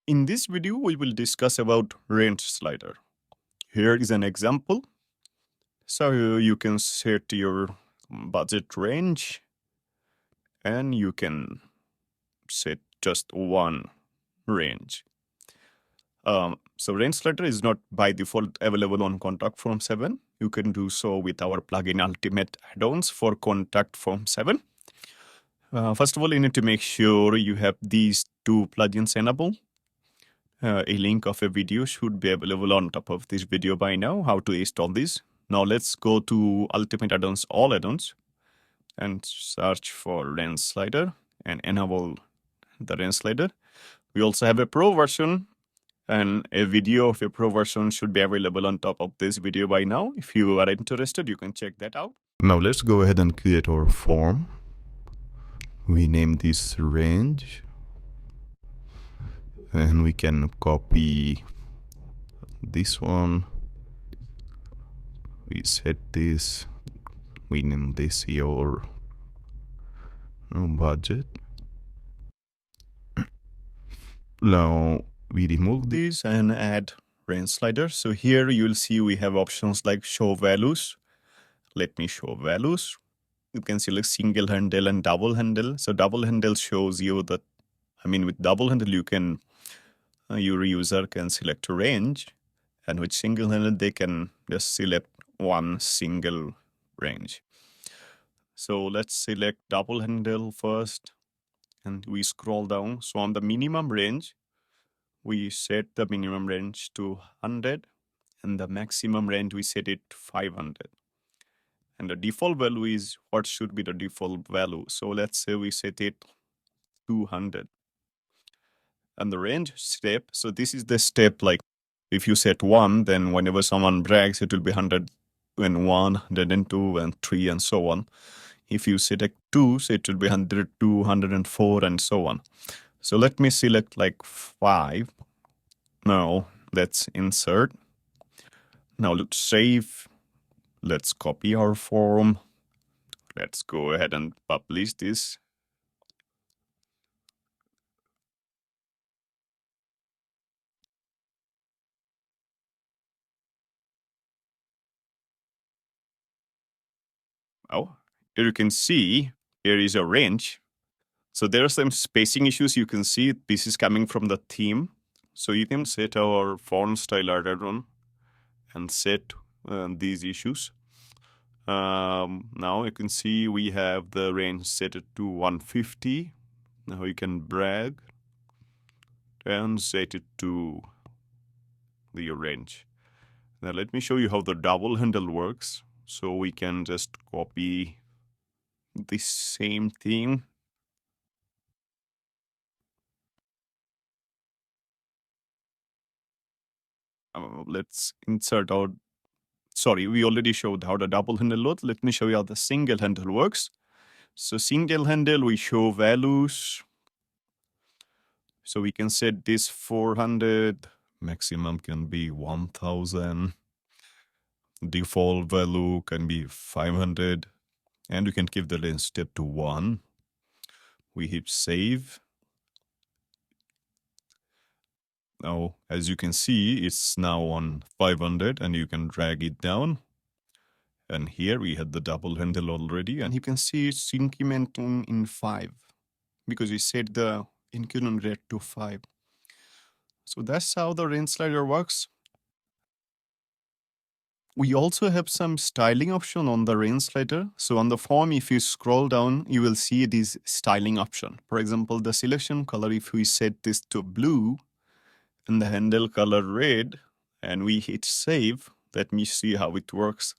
In this video, we will discuss about range slider. Here is an example. So you can set your budget range and you can set just one range. So range slider is not by default available on Contact Form 7. You can do so with our plugin Ultimate Addons for Contact Form 7. First of all, you need to make sure you have these two plugins enabled. A link of a video should be available on top of this video by now, how to install this. Now let's go to Ultimate Addons, all addons, and search for range slider and enable the range slider. We also have a pro version, and a video of a pro version should be available on top of this video by now. If you are interested, you can check that out. Now let's go ahead and create our form. We name this range. And we can copy this one. We set this. We name this your budget. Now we remove this and add range slider. So here you'll see we have options like show values. Let me show values. You can select single handle and double handle. So double handle shows you that, with double handle you can your user can select a range, and with single handle they can just select one single range. So let's select double handle first, and we scroll down. So on the minimum range, we set the minimum range to 100, and the maximum range we set it 500. And the default value is what should be the default value. So let's say we set it 200. And the range step, so this is the step, like if you set 1, then whenever someone brags, it will be 101, 102, and 3, and so on. If you select 2, so it will be 102, 104, and so on. So let me select like 5. Now let's insert. Now let's save. Let's copy our form. Let's go ahead and publish this. Oh, here you can see here is a range. So there are some spacing issues. You can see this is coming from the theme. So you can set our font style add-on and set these issues. Now you can see we have the range set to 150. Now you can drag and set it to the range. Now let me show you how the double handle works. So we can just copy the same thing. Let's insert our, sorry, we already showed how the double handle loads. Let me show you how the single handle works. So single handle, we show values. So we can set this 400, maximum can be 1000. Default value can be 500, and we can give the range step to 1. We hit save. Now, as you can see, it's now on 500, and you can drag it down. And here we had the double handle already, and you can see it's incrementing in 5 because we set the increment rate to 5. So that's how the range slider works. We also have some styling option on the range slider. So on the form, if you scroll down, you will see this styling option. For example, the selection color, if we set this to blue and the handle color red, and we hit save, let me see how it works.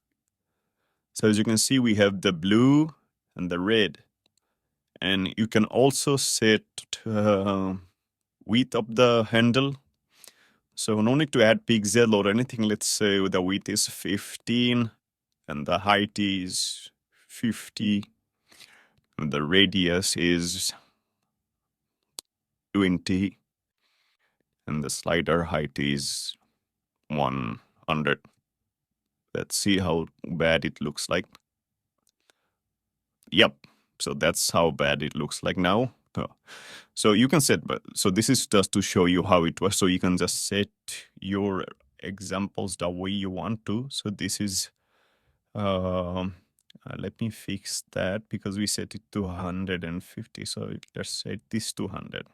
So as you can see, we have the blue and the red. And you can also set width of the handle. So no need to add pixel or anything. Let's say the width is 15 and the height is 50 and the radius is 20 and the slider height is 100. Let's see how bad it looks like. Yep, so that's how bad it looks like now. So you can set, but so this is just to show you how it works. So you can just set your examples the way you want to. So this is, let me fix that because we set it to 150. So let's set this to 100.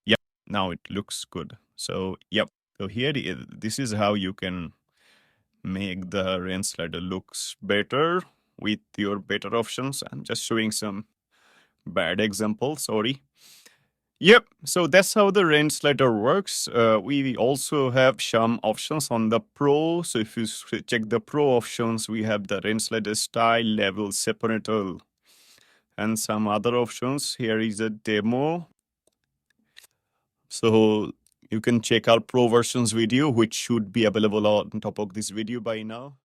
Yep, now it looks good. So yep, so here this is how you can make the range slider looks better with your better options. I'm just showing some bad examples, sorry. Yep, so that's how the range slider works. We also have some options on the Pro. So if you check the Pro options, we have the range slider style, level, separator, and some other options. Here is a demo. So you can check our Pro versions video, which should be available on top of this video by now.